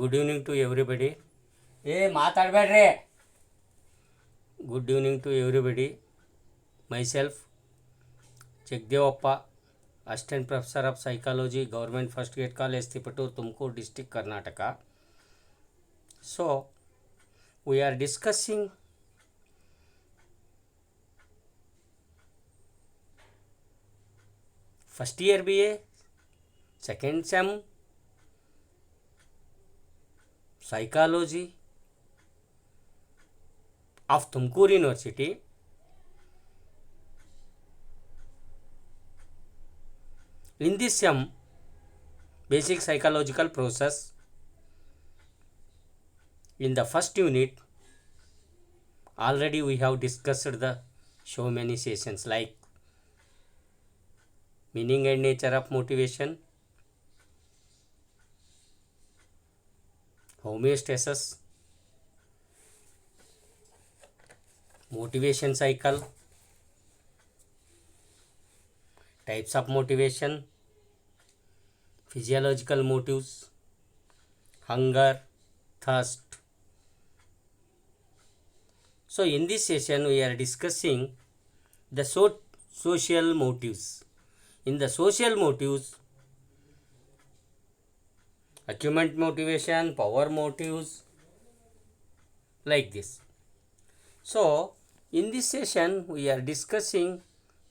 Good evening to everybody. ಮಾತಾಡಬೇಡ್ರಿ. Good evening to everybody. Myself Jagadevappa, assistant professor of psychology, government first grade college Tiptur, Tumakuru district, Karnataka. So, we are discussing first year BA, second sem, psychology of Tumkur University. In this sem, basic psychological process. In the first unit, already we have discussed the so many sessions like meaning and nature of motivation, homeostasis, motivation cycle, types of motivation, physiological motives, hunger, thirst. So in this session we are discussing the social motives. In the social motives, achievement motivation, power motives, like this. So in this session we are discussing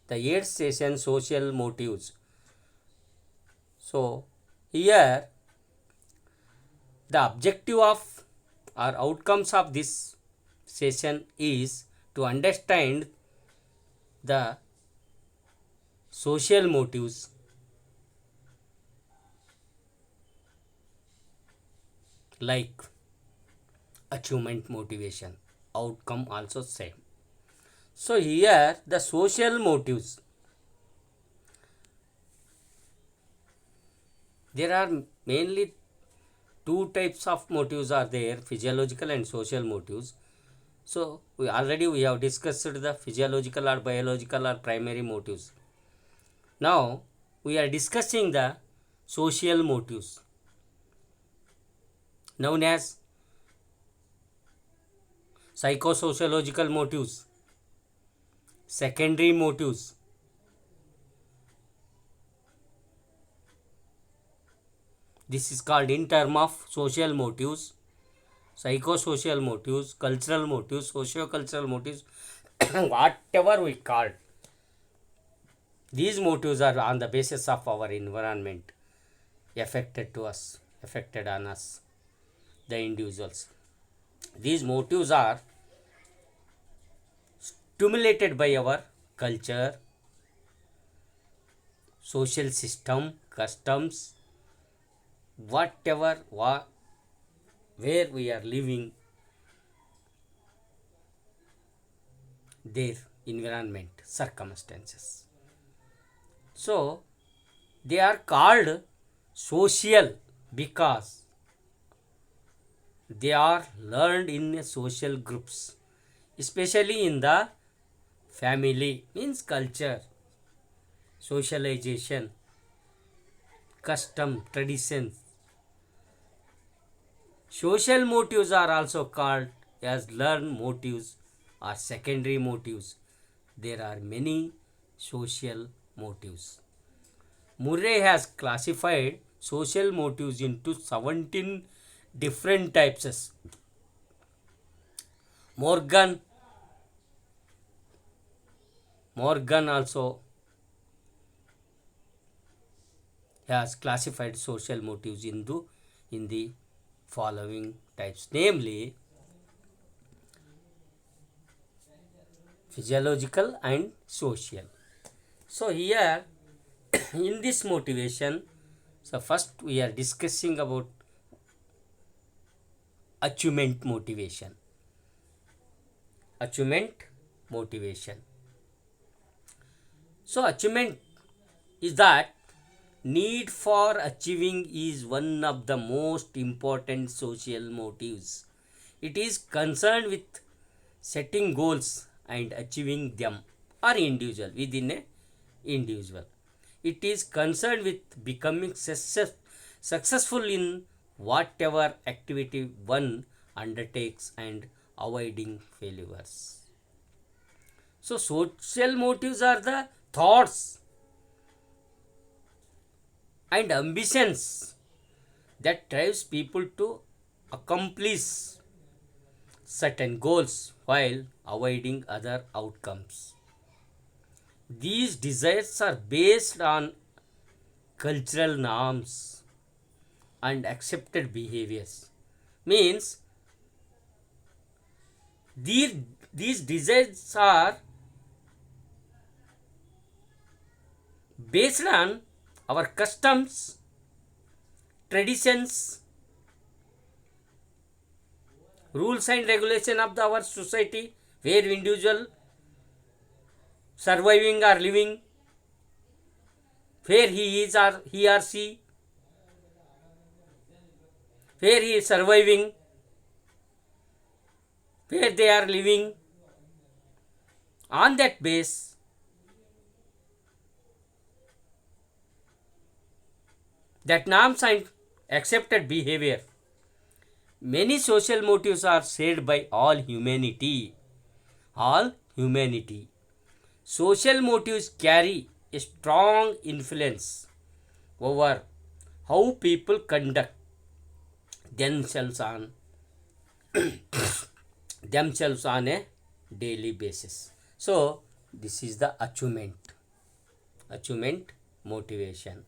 the 8th session, social motives. So here the objective of or outcomes of this session is to understand the social motives like achievement motivation, outcome also same. So here the social motives, there are mainly two types of motives are there, physiological and social motives. So we have discussed the physiological or biological or primary motives. Now we are discussing the social motives known as psychosociological motives, secondary motives, this is called in term of social motives, psychosocial motives, cultural motives, socio-cultural motives, whatever we call. These motives are on the basis of our environment affected on us, the individuals. These motives are stimulated by our culture, social system, customs, whatever where we are living, their environment, circumstances. So they are called social because they are learned in social groups, especially in the family, means culture, socialization, custom, traditions. Social motives are also called as learned motives or secondary motives. There are many social motives. Murray has classified social motives into 17 different types. Morgan also has classified social motives in the following types, namely physiological and social. So here in this motivation, so first we are discussing about achievement motivation. So achievement is that need for achieving is one of the most important social motives. It is concerned with setting goals and achieving them, or within a individual. It is concerned with becoming successful in whatever activity one undertakes and avoiding failures. So social motives are the thoughts and ambitions that drives people to accomplish certain goals while avoiding other outcomes. These desires are based on cultural norms and accepted behaviors. Means these, these desires are based on our customs, traditions, rules and regulation of our society where individual surviving or living, where he is or he or she, where he is surviving, where they are living. On that base, that norms and accepted behavior, many social motives are shared by all humanity. All humanity. Social motives carry a strong influence over how people conduct themselves on themselves on a daily basis. So this is the achievement motivation.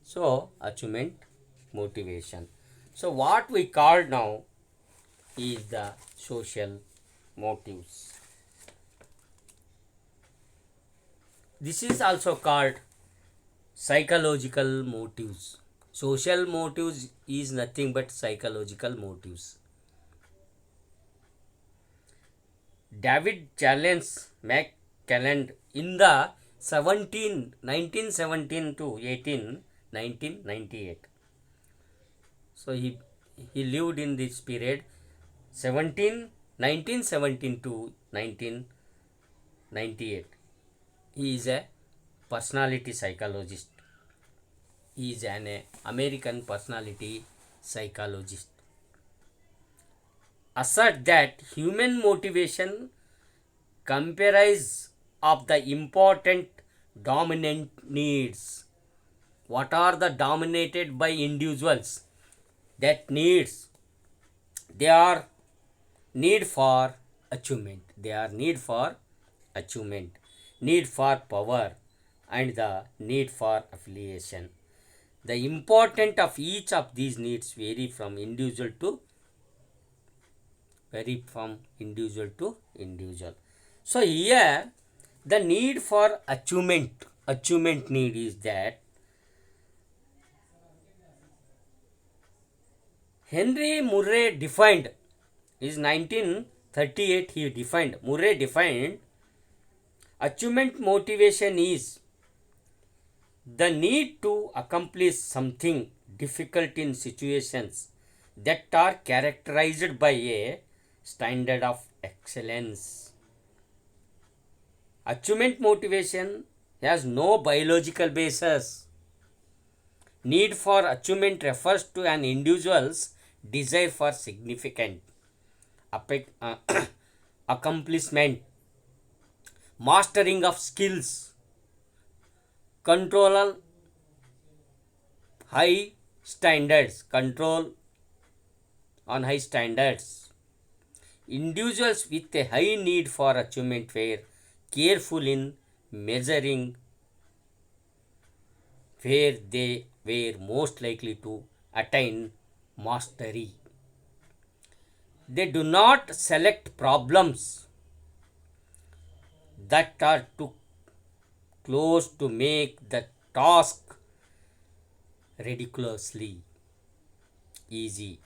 So achievement motivation. So what we call now is the social motives. This is also called psychological motives. Social motives is nothing but psychological motives. David challenged McClelland in the 1917 to 1998. So he lived in this period 1917 to 1998. He is a personality psychologist. He is an American personality psychologist. Assert that human motivation comprises of the important dominant needs. What are the dominated by individuals? That needs, they are need for achievement. They are need for achievement, need for power, and the need for affiliation. The importance of each of these needs vary from individual to individual. So here the need for achievement need is that Henry Murray defined is 1938. Murray defined achievement motivation is the need to accomplish something difficult in situations that are characterized by a standard of excellence. Achievement motivation has no biological basis. Need for achievement refers to an individual's desire for significant accomplishment, mastering of skills, control on high standards. Individuals with a high need for achievement were careful in measuring where they were most likely to attain mastery. They do not select problems that are too close to make the task ridiculously easy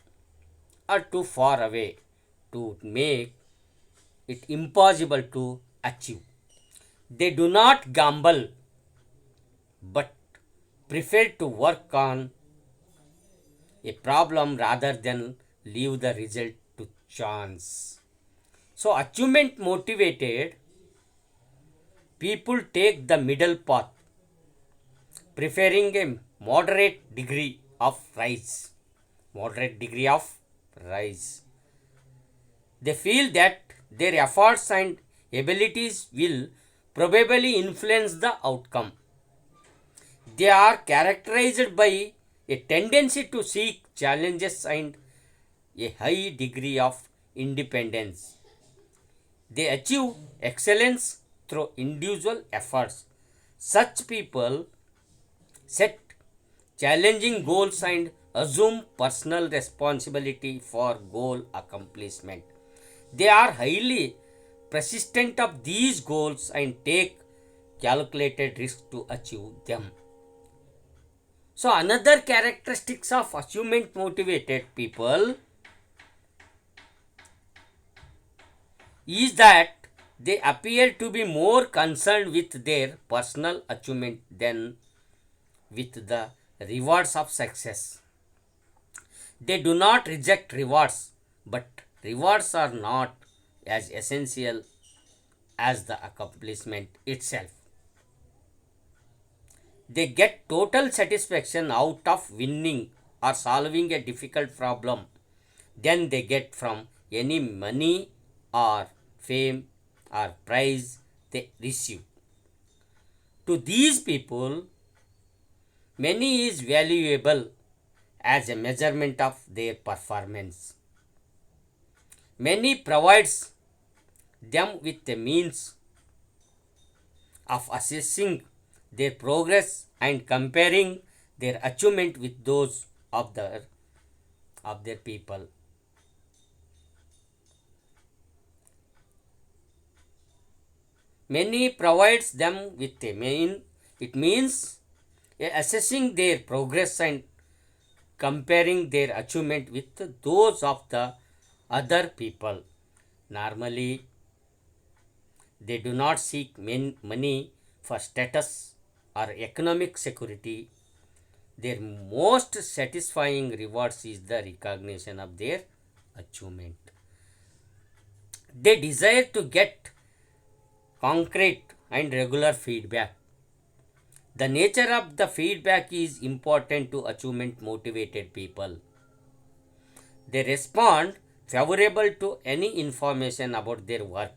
or too far away to make it impossible to achieve. They do not gamble but prefer to work on a problem rather than leave the result to chance. So, achievement motivated people take the middle path, preferring a moderate degree of rise moderate degree of rise. They feel that their efforts and abilities will probably influence the outcome. They are characterized by a tendency to seek challenges and a high degree of independence. They achieve excellence through individual efforts. Such people set challenging goals and assume personal responsibility for goal accomplishment. They are highly persistent of these goals and take calculated risks to achieve them. So another characteristics of achievement motivated people is that they appear to be more concerned with their personal achievement than with the rewards of success. They do not reject rewards, but rewards are not as essential as the accomplishment itself. They get total satisfaction out of winning or solving a difficult problem than they get from any money or fame or prize they receive. To these people, money is valuable as a measurement of their performance. Money provides them with the means of assessing their progress and comparing their achievement with those of their people. Money provides them with a mean. It means assessing their progress and comparing their achievement with those of the other people. Normally, they do not seek money for status or economic security. Their most satisfying rewards is the recognition of their achievement. They desire to get concrete and regular feedback. The nature of the feedback is important to achievement motivated people. They respond favorable to any information about their work.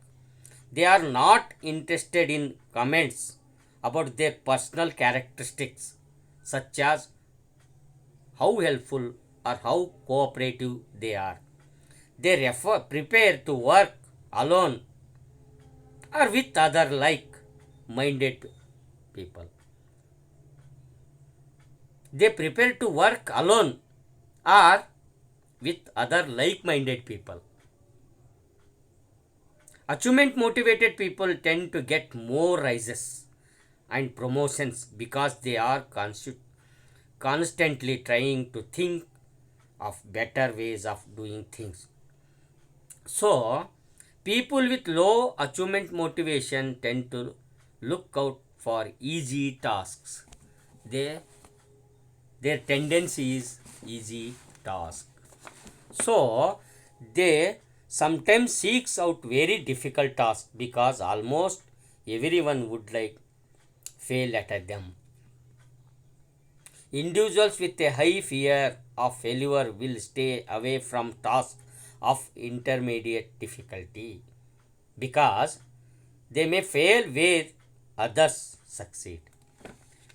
They are not interested in comments about their personal characteristics, such as how helpful or how cooperative they are. They prepare to work alone or with other like minded people. They prepare to work alone or with other like minded people. Achievement motivated people tend to get more rises and promotions because they are constantly trying to think of better ways of doing things. So, people with low achievement motivation tend to look out for easy tasks. Their tendency is easy task. So, they sometimes seeks out very difficult tasks because almost everyone would like fail at them. Individuals with a high fear of failure will stay away from tasks of intermediate difficulty because they may fail where others succeed.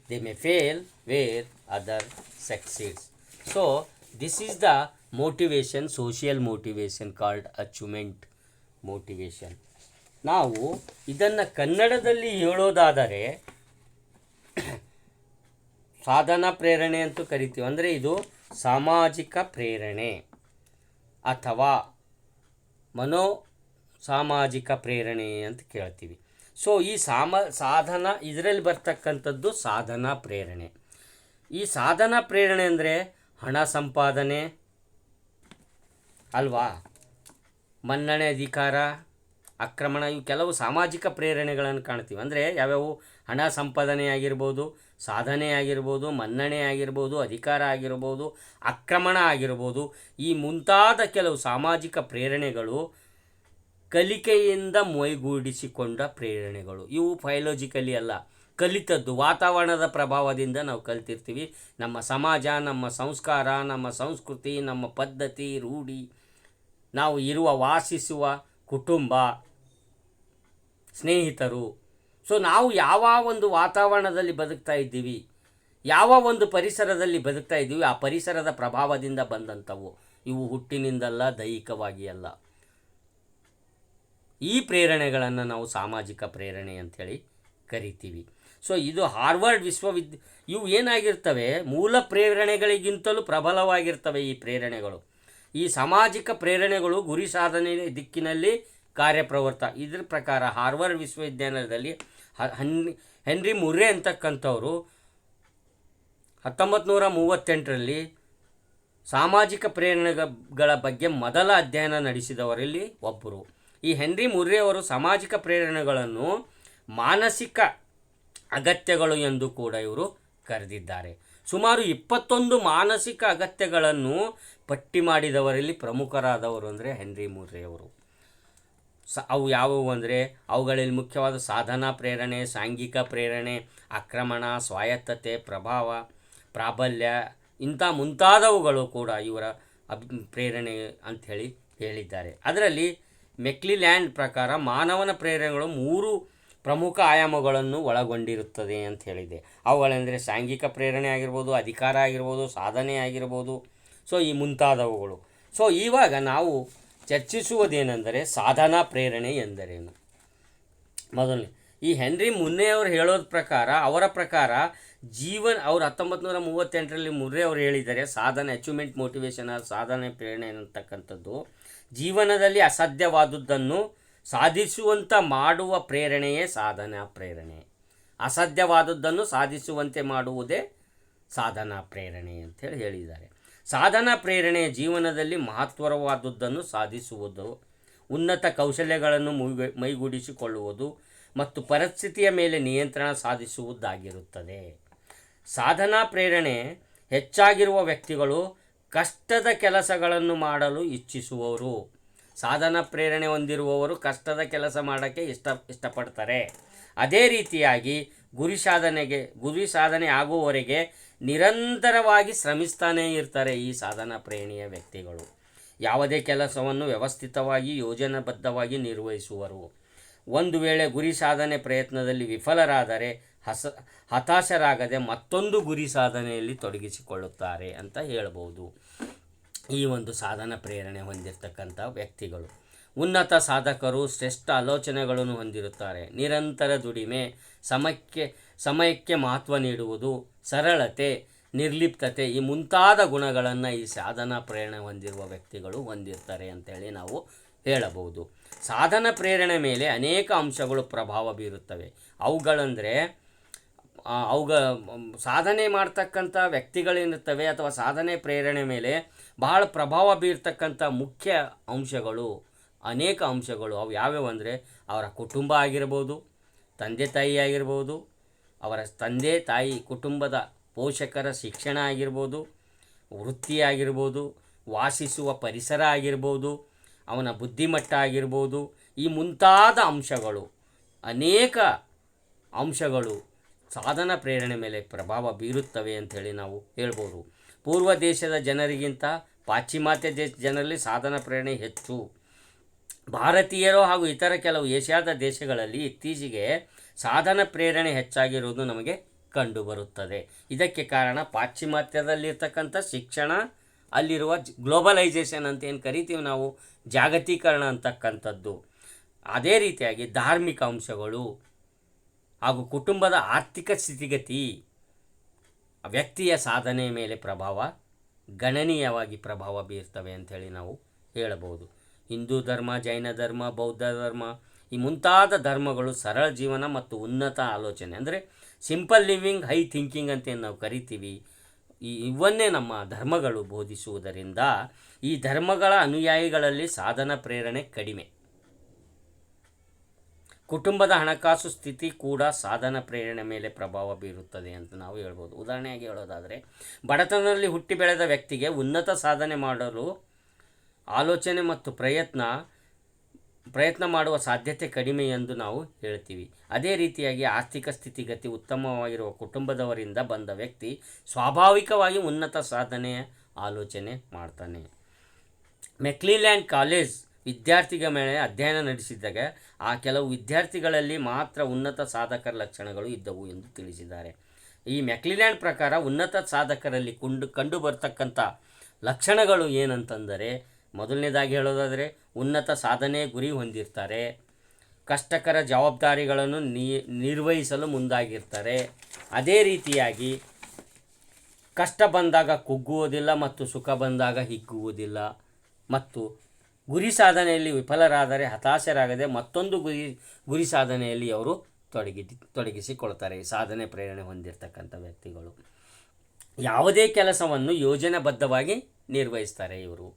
They may fail where others succeeds. So this is the motivation, social motivation called achievement motivation. ನಾವು ಇದನ್ನು ಕನ್ನಡದಲ್ಲಿ ಹೇಳೋದಾದರೆ ಸಾಧನ ಪ್ರೇರಣೆ ಅಂತೂ ಕರಿತೀವಿ. ಅಂದರೆ ಇದು ಸಾಮಾಜಿಕ ಪ್ರೇರಣೆ ಅಥವಾ ಸಾಮಾಜಿಕ ಪ್ರೇರಣೆ ಅಂತ ಕೇಳ್ತೀವಿ. ಸೊ ಈ ಸಾಧನ ಇದರಲ್ಲಿ ಬರ್ತಕ್ಕಂಥದ್ದು ಸಾಧನ ಪ್ರೇರಣೆ. ಈ ಸಾಧನ ಪ್ರೇರಣೆ ಅಂದರೆ ಹಣ ಸಂಪಾದನೆ ಅಲ್ವಾ, ಮನ್ನಣೆ, ಅಧಿಕಾರ, ಆಕ್ರಮಣ, ಇವು ಕೆಲವು ಸಾಮಾಜಿಕ ಪ್ರೇರಣೆಗಳನ್ನು ಕಾಣ್ತೀವಿ. ಅಂದರೆ ಯಾವ್ಯಾವು? ಹಣ ಸಂಪಾದನೆ ಆಗಿರ್ಬೋದು, ಸಾಧನೆ ಆಗಿರ್ಬೋದು, ಮನ್ನಣೆ ಆಗಿರ್ಬೋದು, ಅಧಿಕಾರ ಆಗಿರ್ಬೋದು, ಆಕ್ರಮಣ ಆಗಿರ್ಬೋದು. ಈ ಮುಂತಾದ ಕೆಲವು ಸಾಮಾಜಿಕ ಪ್ರೇರಣೆಗಳು ಕಲಿಕೆಯಿಂದ ಮೈಗೂಡಿಸಿಕೊಂಡ ಪ್ರೇರಣೆಗಳು. ಇವು ಫೈಲಾಜಿಕಲಿ ಅಲ್ಲ, ಕಲಿತದ್ದು, ವಾತಾವರಣದ ಪ್ರಭಾವದಿಂದ ನಾವು ಕಲಿತಿರ್ತೀವಿ. ನಮ್ಮ ಸಮಾಜ, ನಮ್ಮ ಸಂಸ್ಕಾರ, ನಮ್ಮ ಸಂಸ್ಕೃತಿ, ನಮ್ಮ ಪದ್ಧತಿ, ರೂಢಿ, ನಾವು ವಾಸಿಸುವ ಕುಟುಂಬ, ಸ್ನೇಹಿತರು. ಸೊ ನಾವು ಯಾವ ಒಂದು ವಾತಾವರಣದಲ್ಲಿ ಬದುಕ್ತಾ ಇದ್ದೀವಿ, ಯಾವ ಒಂದು ಪರಿಸರದಲ್ಲಿ ಬದುಕ್ತಾ ಇದ್ದೀವಿ, ಆ ಪರಿಸರದ ಪ್ರಭಾವದಿಂದ ಬಂದಂಥವು. ಇವು ಹುಟ್ಟಿನಿಂದಲ್ಲ, ದೈಹಿಕವಾಗಿ ಅಲ್ಲ. ಈ ಪ್ರೇರಣೆಗಳನ್ನು ನಾವು ಸಾಮಾಜಿಕ ಪ್ರೇರಣೆ ಅಂಥೇಳಿ ಕರಿತೀವಿ. ಸೊ ಇದು ಹಾರ್ವರ್ಡ್ ಇವು ಏನಾಗಿರ್ತವೆ, ಮೂಲ ಪ್ರೇರಣೆಗಳಿಗಿಂತಲೂ ಪ್ರಬಲವಾಗಿರ್ತವೆ ಈ ಪ್ರೇರಣೆಗಳು. ಈ ಸಾಮಾಜಿಕ ಪ್ರೇರಣೆಗಳು ಗುರಿ ಸಾಧನೆ ದಿಕ್ಕಿನಲ್ಲಿ ಕಾರ್ಯಪ್ರವೃತ್ತ. ಇದರ ಪ್ರಕಾರ ಹಾರ್ವರ್ಡ್ ವಿಶ್ವವಿದ್ಯಾನಿಲಯದಲ್ಲಿ ಹೆನ್ರಿ ಮುರ್ರೆ ಅಂತಕ್ಕಂಥವರು 1938ರಲ್ಲಿ ಸಾಮಾಜಿಕ ಪ್ರೇರಣೆಗಳ ಬಗ್ಗೆ ಮೊದಲ ಅಧ್ಯಯನ ನಡೆಸಿದವರಲ್ಲಿ ಒಬ್ಬರು. ಈ ಹೆನ್ರಿ ಮುರ್ರೆ ಅವರು ಸಾಮಾಜಿಕ ಪ್ರೇರಣೆಗಳನ್ನು ಮಾನಸಿಕ ಅಗತ್ಯಗಳು ಎಂದು ಕೂಡ ಇವರು ಕರೆದಿದ್ದಾರೆ. ಸುಮಾರು 21 ಮಾನಸಿಕ ಅಗತ್ಯಗಳನ್ನು ಪಟ್ಟಿ ಮಾಡಿದವರಲ್ಲಿ ಪ್ರಮುಖರಾದವರು ಅಂದರೆ ಹೆನ್ರಿ ಮುರ್ರೆ ಅವರು. ಅವು ಯಾವುವು ಅಂದರೆ, ಅವುಗಳಲ್ಲಿ ಮುಖ್ಯವಾದ ಸಾಧನಾ ಪ್ರೇರಣೆ, ಸಾಂಘಿಕ ಪ್ರೇರಣೆ, ಆಕ್ರಮಣ, ಸ್ವಾಯತ್ತತೆ, ಪ್ರಭಾವ, ಪ್ರಾಬಲ್ಯ, ಇಂಥ ಮುಂತಾದವುಗಳು ಕೂಡ ಇವರ ಪ್ರೇರಣೆ ಅಂಥೇಳಿ ಹೇಳಿದ್ದಾರೆ. ಅದರಲ್ಲಿ ಮೆಕ್ಲಿಲ್ಯಾಂಡ್ ಪ್ರಕಾರ ಮಾನವನ ಪ್ರೇರಣೆಗಳು 3 ಪ್ರಮುಖ ಆಯಾಮಗಳನ್ನು ಒಳಗೊಂಡಿರುತ್ತದೆ ಅಂತ ಹೇಳಿದೆ. ಅವುಗಳೆಂದರೆ ಸಾಂಘಿಕ ಪ್ರೇರಣೆ ಆಗಿರ್ಬೋದು, ಅಧಿಕಾರ ಆಗಿರ್ಬೋದು, ಸಾಧನೆ ಆಗಿರ್ಬೋದು, ಸೊ ಈ ಮುಂತಾದವುಗಳು. ಸೊ ಇವಾಗ ನಾವು ಚರ್ಚಿಸುವುದೇನೆಂದರೆ ಸಾಧನಾ ಪ್ರೇರಣೆ ಎಂದರೇನು. ಮೊದಲನೇ, ಈ ಹೆನ್ರಿ ಮುರ್ರೆ ಅವರು ಹೇಳೋದ ಪ್ರಕಾರ, ಅವರ ಪ್ರಕಾರ ಅವರು 1938ರಲ್ಲಿ ಮುರ್ರೆ ಅವರು ಹೇಳಿದ್ದಾರೆ, ಸಾಧನೆ, ಅಚೀವ್ಮೆಂಟ್ ಮೋಟಿವೇಶನ್, ಸಾಧನೆ ಪ್ರೇರಣೆ ಅಂತಕ್ಕಂಥದ್ದು ಜೀವನದಲ್ಲಿ ಅಸಾಧ್ಯವಾದುದನ್ನು ಸಾಧಿಸುವಂತ ಮಾಡುವ ಪ್ರೇರಣೆಯೇ ಸಾಧನಾ ಪ್ರೇರಣೆ. ಅಸಾಧ್ಯವಾದದ್ದನ್ನು ಸಾಧಿಸುವಂತೆ ಮಾಡುವುದೇ ಸಾಧನಾ ಪ್ರೇರಣೆ ಅಂತೇಳಿ ಹೇಳಿದ್ದಾರೆ. ಸಾಧನಾ ಪ್ರೇರಣೆಯ ಜೀವನದಲ್ಲಿ ಮಹತ್ವವಾದದ್ದನ್ನು ಸಾಧಿಸುವುದು, ಉನ್ನತ ಕೌಶಲ್ಯಗಳನ್ನು ಮೈಗೂಡಿಸಿಕೊಳ್ಳುವುದು ಮತ್ತು ಪರಿಸ್ಥಿತಿಯ ಮೇಲೆ ನಿಯಂತ್ರಣ ಸಾಧಿಸುವುದಾಗಿರುತ್ತದೆ. ಸಾಧನಾ ಪ್ರೇರಣೆ ಹೆಚ್ಚಾಗಿರುವ ವ್ಯಕ್ತಿಗಳು ಕಷ್ಟದ ಕೆಲಸಗಳನ್ನು ಮಾಡಲು ಇಚ್ಛಿಸುವವರು. ಸಾಧನಾ ಪ್ರೇರಣೆ ಹೊಂದಿರುವವರು ಕಷ್ಟದ ಕೆಲಸ ಮಾಡೋಕ್ಕೆ ಇಷ್ಟಪಡ್ತಾರೆ. ಅದೇ ರೀತಿಯಾಗಿ ಗುರಿ ಸಾಧನೆ ಆಗುವವರೆಗೆ ನಿರಂತರವಾಗಿ ಶ್ರಮಿಸ್ತಾನೇ ಇರ್ತಾರೆ ಈ ಸಾಧನಾ ಪ್ರೇರಣೆಯ ವ್ಯಕ್ತಿಗಳು. ಯಾವುದೇ ಕೆಲಸವನ್ನು ವ್ಯವಸ್ಥಿತವಾಗಿ ಯೋಜನಾಬದ್ಧವಾಗಿ ನಿರ್ವಹಿಸುವರು. ಒಂದು ವೇಳೆ ಗುರಿ ಸಾಧನೆ ಪ್ರಯತ್ನದಲ್ಲಿ ವಿಫಲರಾದರೆ ಹತಾಶರಾಗದೆ ಮತ್ತೊಂದು ಗುರಿ ಸಾಧನೆಯಲ್ಲಿ ತೊಡಗಿಸಿಕೊಳ್ಳುತ್ತಾರೆ ಅಂತ ಹೇಳ್ಬೋದು ಈ ಒಂದು ಸಾಧನ ಪ್ರೇರಣೆ ಹೊಂದಿರತಕ್ಕಂಥ ವ್ಯಕ್ತಿಗಳು. ಉನ್ನತ ಸಾಧಕರು ಶ್ರೇಷ್ಠ ಆಲೋಚನೆಗಳನ್ನು ಹೊಂದಿರುತ್ತಾರೆ. ನಿರಂತರ ದುಡಿಮೆ, ಸಮಯಕ್ಕೆ ಮಹತ್ವ ನೀಡುವುದು, ಸರಳತೆ, ನಿರ್ಲಿಪ್ತತೆ, ಈ ಮುಂತಾದ ಗುಣಗಳನ್ನು ಈ ಸಾಧನಾ ಪ್ರೇರಣೆ ಹೊಂದಿರುವ ವ್ಯಕ್ತಿಗಳು ಹೊಂದಿರ್ತಾರೆ ಅಂತೇಳಿ ನಾವು ಹೇಳಬಹುದು. ಸಾಧನ ಪ್ರೇರಣೆ ಮೇಲೆ ಅನೇಕ ಅಂಶಗಳು ಪ್ರಭಾವ ಬೀರುತ್ತವೆ. ಅವುಗಳಂದರೆ ಸಾಧನೆ ಮಾಡ್ತಕ್ಕಂಥ ವ್ಯಕ್ತಿಗಳೇನಿರ್ತವೆ ಅಥವಾ ಸಾಧನೆ ಪ್ರೇರಣೆ ಮೇಲೆ ಬಹಳ ಪ್ರಭಾವ ಬೀರ್ತಕ್ಕಂಥ ಮುಖ್ಯ ಅಂಶಗಳು, ಅನೇಕ ಅಂಶಗಳು. ಅವು ಯಾವ್ಯಾವು ಅಂದರೆ, ಅವರ ಕುಟುಂಬ ಆಗಿರ್ಬೋದು, ತಂದೆ ತಾಯಿ ಆಗಿರ್ಬೋದು, ಅವರ ತಂದೆ ತಾಯಿ ಕುಟುಂಬದ ಪೋಷಕರ ಶಿಕ್ಷಣ ಆಗಿರ್ಬೋದು, ವೃತ್ತಿ ಆಗಿರ್ಬೋದು, ವಾಸಿಸುವ ಪರಿಸರ ಆಗಿರ್ಬೋದು, ಅವನ ಬುದ್ಧಿಮಟ್ಟ ಆಗಿರ್ಬೋದು, ಈ ಮುಂತಾದ ಅಂಶಗಳು, ಅನೇಕ ಅಂಶಗಳು ಸಾಧನ ಪ್ರೇರಣೆ ಮೇಲೆ ಪ್ರಭಾವ ಬೀರುತ್ತವೆ ಅಂಥೇಳಿ ನಾವು ಹೇಳ್ಬೋದು. ಪೂರ್ವ ದೇಶದ ಜನರಿಗಿಂತ ಪಾಶ್ಚಿಮಾತ್ಯ ಜನರಲ್ಲಿ ಸಾಧನ ಪ್ರೇರಣೆ ಹೆಚ್ಚು. ಭಾರತೀಯರು ಹಾಗೂ ಇತರ ಕೆಲವು ಏಷ್ಯಾದ ದೇಶಗಳಲ್ಲಿ ಇತ್ತೀಚೆಗೆ ಸಾಧನ ಪ್ರೇರಣೆ ಹೆಚ್ಚಾಗಿರುವುದು ನಮಗೆ ಕಂಡುಬರುತ್ತದೆ. ಇದಕ್ಕೆ ಕಾರಣ ಪಾಶ್ಚಿಮಾತ್ಯದಲ್ಲಿರ್ತಕ್ಕಂಥ ಶಿಕ್ಷಣ, ಅಲ್ಲಿರುವ ಗ್ಲೋಬಲೈಸೇಷನ್ ಅಂತ ಏನು ಕರಿತೀವಿ ನಾವು, ಜಾಗತೀಕರಣ ಅಂತಕ್ಕಂಥದ್ದು. ಅದೇ ರೀತಿಯಾಗಿ ಧಾರ್ಮಿಕ ಅಂಶಗಳು ಹಾಗೂ ಕುಟುಂಬದ ಆರ್ಥಿಕ ಸ್ಥಿತಿಗತಿ ವ್ಯಕ್ತಿಯ ಸಾಧನೆಯ ಮೇಲೆ ಗಣನೀಯವಾಗಿ ಪ್ರಭಾವ ಬೀರ್ತವೆ ಅಂಥೇಳಿ ನಾವು ಹೇಳಬಹುದು. ಹಿಂದೂ ಧರ್ಮ, ಜೈನ ಧರ್ಮ, ಬೌದ್ಧ ಧರ್ಮ, ಈ ಮುಂತಾದ ಧರ್ಮಗಳು ಸರಳ ಜೀವನ ಮತ್ತು ಉನ್ನತ ಆಲೋಚನೆ ಅಂದರೆ ಸಿಂಪಲ್ ಲಿವಿಂಗ್, ಹೈ ಥಿಂಕಿಂಗ್ ಅಂತ ಏನು ನಾವು ಕರಿತೀವಿ, ಇವನ್ನೇ ನಮ್ಮ ಧರ್ಮಗಳು ಬೋಧಿಸುವುದರಿಂದ ಈ ಧರ್ಮಗಳ ಅನುಯಾಯಿಗಳಲ್ಲಿ ಸಾಧನ ಪ್ರೇರಣೆ ಕಡಿಮೆ. ಕುಟುಂಬದ ಹಣಕಾಸು ಸ್ಥಿತಿ ಕೂಡ ಸಾಧನ ಪ್ರೇರಣೆ ಮೇಲೆ ಪ್ರಭಾವ ಬೀರುತ್ತದೆ ಅಂತ ನಾವು ಹೇಳ್ಬೋದು. ಉದಾಹರಣೆಯಾಗಿ ಹೇಳೋದಾದರೆ, ಬಡತನದಲ್ಲಿ ಹುಟ್ಟಿ ಬೆಳೆದ ವ್ಯಕ್ತಿಗೆ ಉನ್ನತ ಸಾಧನೆ ಮಾಡಲು ಆಲೋಚನೆ ಮತ್ತು ಪ್ರಯತ್ನ ಪ್ರಯತ್ನ ಮಾಡುವ ಸಾಧ್ಯತೆ ಕಡಿಮೆ ಎಂದು ನಾವು ಹೇಳ್ತೀವಿ. ಅದೇ ರೀತಿಯಾಗಿ ಆರ್ಥಿಕ ಸ್ಥಿತಿಗತಿ ಉತ್ತಮವಾಗಿರುವ ಕುಟುಂಬದವರಿಂದ ಬಂದ ವ್ಯಕ್ತಿ ಸ್ವಾಭಾವಿಕವಾಗಿ ಉನ್ನತ ಸಾಧನೆಯ ಆಲೋಚನೆ ಮಾಡ್ತಾನೆ. ಮೆಕ್ಲಿಲ್ಯಾಂಡ್ ಕಾಲೇಜ್ ವಿದ್ಯಾರ್ಥಿಗಳ ಮೇಲೆ ಅಧ್ಯಯನ ನಡೆಸಿದಾಗ ಆ ಕೆಲವು ವಿದ್ಯಾರ್ಥಿಗಳಲ್ಲಿ ಮಾತ್ರ ಉನ್ನತ ಸಾಧಕರ ಲಕ್ಷಣಗಳು ಇದ್ದವು ಎಂದು ತಿಳಿಸಿದ್ದಾರೆ. ಈ ಮೆಕ್ಲಿಲ್ಯಾಂಡ್ ಪ್ರಕಾರ ಉನ್ನತ ಸಾಧಕರಲ್ಲಿ ಕಂಡು ಬರ್ತಕ್ಕಂಥ ಲಕ್ಷಣಗಳು ಏನಂತಂದರೆ, ಮೊದಲನೇದಾಗಿ ಹೇಳೋದಾದರೆ ಉನ್ನತ ಸಾಧನೆ ಗುರಿ ಹೊಂದಿರ್ತಾರೆ, ಕಷ್ಟಕರ ಜವಾಬ್ದಾರಿಗಳನ್ನು ನಿರ್ವಹಿಸಲು ಮುಂದಾಗಿರ್ತಾರೆ, ಅದೇ ರೀತಿಯಾಗಿ ಕಷ್ಟ ಬಂದಾಗ ಕುಗ್ಗುವುದಿಲ್ಲ ಮತ್ತು ಸುಖ ಬಂದಾಗ ಹಿಗ್ಗುವುದಿಲ್ಲ, ಮತ್ತು ಗುರಿ ಸಾಧನೆಯಲ್ಲಿ ವಿಫಲರಾದರೆ ಹತಾಶರಾಗದೆ ಮತ್ತೊಂದು ಗುರಿ ಸಾಧನೆಯಲ್ಲಿ ಅವರು ತೊಡಗಿಸಿಕೊಳ್ತಾರೆ. ಸಾಧನೆ ಪ್ರೇರಣೆ ಹೊಂದಿರತಕ್ಕಂಥ ವ್ಯಕ್ತಿಗಳು ಯಾವುದೇ ಕೆಲಸವನ್ನು ಯೋಜನಾಬದ್ಧವಾಗಿ ನಿರ್ವಹಿಸ್ತಾರೆ. ಇವರು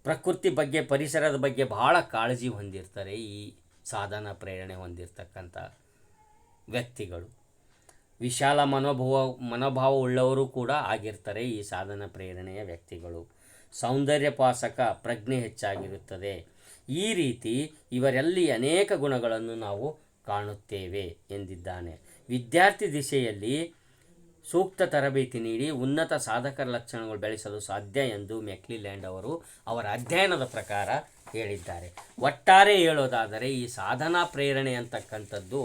ಪ್ರಕೃತಿ ಬಗ್ಗೆ, ಪರಿಸರದ ಬಗ್ಗೆ ಬಹಳ ಕಾಳಜಿ ಹೊಂದಿರ್ತಾರೆ. ಈ ಸಾಧನ ಪ್ರೇರಣೆ ಹೊಂದಿರತಕ್ಕಂಥ ವ್ಯಕ್ತಿಗಳು ವಿಶಾಲ ಮನೋಭಾವವುಳ್ಳವರು ಕೂಡ ಆಗಿರ್ತಾರೆ. ಈ ಸಾಧನ ಪ್ರೇರಣೆಯ ವ್ಯಕ್ತಿಗಳು ಸೌಂದರ್ಯಪಾಸಕ ಪ್ರಜ್ಞೆ ಹೆಚ್ಚಾಗಿರುತ್ತದೆ. ಈ ರೀತಿ ಇವರಲ್ಲಿ ಅನೇಕ ಗುಣಗಳನ್ನು ನಾವು ಕಾಣುತ್ತೇವೆ ಎಂದಿದ್ದಾನೆ. ವಿದ್ಯಾರ್ಥಿ ದಿಶೆಯಲ್ಲಿ ಸೂಕ್ತ ತರಬೇತಿ ನೀಡಿ ಉನ್ನತ ಸಾಧಕರ ಲಕ್ಷಣಗಳು ಬೆಳೆಸಲು ಸಾಧ್ಯ ಎಂದು ಮೆಕ್ಲಿಲ್ಯಾಂಡ್ ಅವರು ಅವರ ಅಧ್ಯಯನದ ಪ್ರಕಾರ ಹೇಳಿದ್ದಾರೆ. ಒಟ್ಟಾರೆ ಹೇಳೋದಾದರೆ ಈ ಸಾಧನಾ ಪ್ರೇರಣೆ ಅಂತಕ್ಕಂಥದ್ದು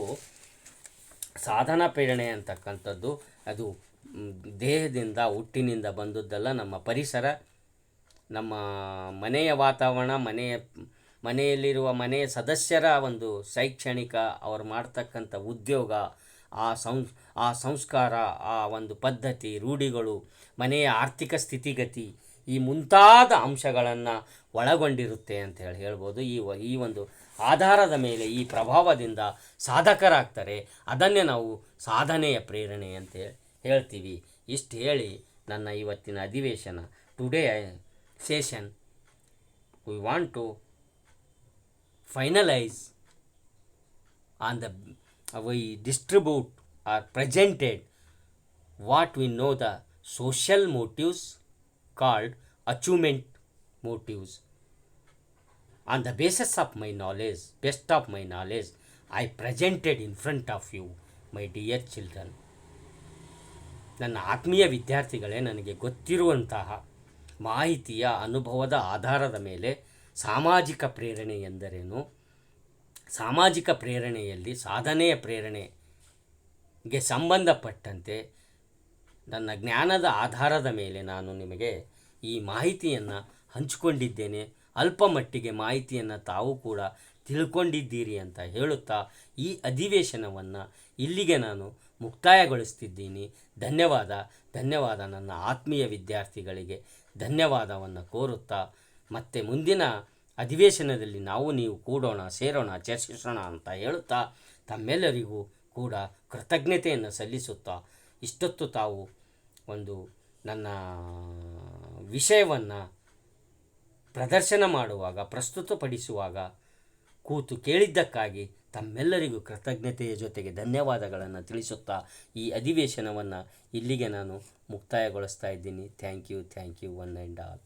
ಅದು ದೇಹದಿಂದ ಹುಟ್ಟಿನಿಂದ ಬಂದದ್ದಲ್ಲ. ನಮ್ಮ ಪರಿಸರ, ನಮ್ಮ ಮನೆಯ ವಾತಾವರಣ, ಮನೆಯಲ್ಲಿರುವ ಮನೆಯ ಸದಸ್ಯರ ಒಂದು ಶೈಕ್ಷಣಿಕ, ಅವರು ಮಾಡ್ತಕ್ಕಂಥ ಉದ್ಯೋಗ, ಆ ಸಂಸ್ಕಾರ, ಆ ಒಂದು ಪದ್ಧತಿ, ರೂಢಿಗಳು, ಮನೆಯ ಆರ್ಥಿಕ ಸ್ಥಿತಿಗತಿ, ಈ ಮುಂತಾದ ಅಂಶಗಳನ್ನು ಒಳಗೊಂಡಿರುತ್ತೆ ಅಂತ ಹೇಳ್ಬೋದು. ಈ ಒಂದು ಆಧಾರದ ಮೇಲೆ, ಈ ಪ್ರಭಾವದಿಂದ ಸಾಧಕರಾಗ್ತಾರೆ. ಅದನ್ನೇ ನಾವು ಸಾಧನೆಯ ಪ್ರೇರಣೆ ಅಂತ ಹೇಳ್ತೀವಿ. ಇಷ್ಟು ಹೇಳಿ ನನ್ನ ಇವತ್ತಿನ ಅಧಿವೇಶನ, today session, we want to finalize on we distribute or presented what we know the social motives called achievement motives. On the basis of my knowledge, best of my knowledge, I presented in front of you, my dear children. ನನ್ನ ಆತ್ಮೀಯ ವಿದ್ಯಾರ್ಥಿಗಳೇ, ನನಗೆ ಗೊತ್ತಿರುವಂತಹ ಮಾಹಿತಿಯ ಅನುಭವದ ಆಧಾರದ ಮೇಲೆ ಸಾಮಾಜಿಕ ಪ್ರೇರಣೆ ಎಂದರೇನು, ಸಾಮಾಜಿಕ ಪ್ರೇರಣೆಯಲ್ಲಿ ಸಾಧನೆಯ ಪ್ರೇರಣೆಗೆ ಸಂಬಂಧಪಟ್ಟಂತೆ ನನ್ನ ಜ್ಞಾನದ ಆಧಾರದ ಮೇಲೆ ನಾನು ನಿಮಗೆ ಈ ಮಾಹಿತಿಯನ್ನು ಹಂಚಿಕೊಂಡಿದ್ದೇನೆ. ಅಲ್ಪ ಮಟ್ಟಿಗೆ ಮಾಹಿತಿಯನ್ನು ತಾವು ಕೂಡ ತಿಳ್ಕೊಂಡಿದ್ದೀರಿ ಅಂತ ಹೇಳುತ್ತಾ ಈ ಅಧಿವೇಶನವನ್ನು ಇಲ್ಲಿಗೆ ನಾನು ಮುಕ್ತಾಯಗೊಳಿಸ್ತಿದ್ದೀನಿ. ಧನ್ಯವಾದ ನನ್ನ ಆತ್ಮೀಯ ವಿದ್ಯಾರ್ಥಿಗಳಿಗೆ ಧನ್ಯವಾದವನ್ನು ಕೋರುತ್ತಾ, ಮತ್ತೆ ಮುಂದಿನ ಅಧಿವೇಶನದಲ್ಲಿ ನೀವು ಕೂಡೋಣ, ಸೇರೋಣ, ಚರ್ಚಿಸೋಣ ಅಂತ ಹೇಳುತ್ತಾ ತಮ್ಮೆಲ್ಲರಿಗೂ ಕೂಡ ಕೃತಜ್ಞತೆಯನ್ನು ಸಲ್ಲಿಸುತ್ತಾ, ಇಷ್ಟೊತ್ತು ತಾವು ಒಂದು ನನ್ನ ವಿಷಯವನ್ನು ಪ್ರದರ್ಶನ ಮಾಡುವಾಗ, ಪ್ರಸ್ತುತಪಡಿಸುವಾಗ ಕೂತು ಕೇಳಿದ್ದಕ್ಕಾಗಿ ತಮ್ಮೆಲ್ಲರಿಗೂ ಕೃತಜ್ಞತೆಯ ಜೊತೆಗೆ ಧನ್ಯವಾದಗಳನ್ನು ತಿಳಿಸುತ್ತಾ ಈ ಅಧಿವೇಶನವನ್ನು ಇಲ್ಲಿಗೆ ನಾನು ಮುಕ್ತಾಯಗೊಳಿಸ್ತಾ ಇದ್ದೀನಿ. Thank you one and all.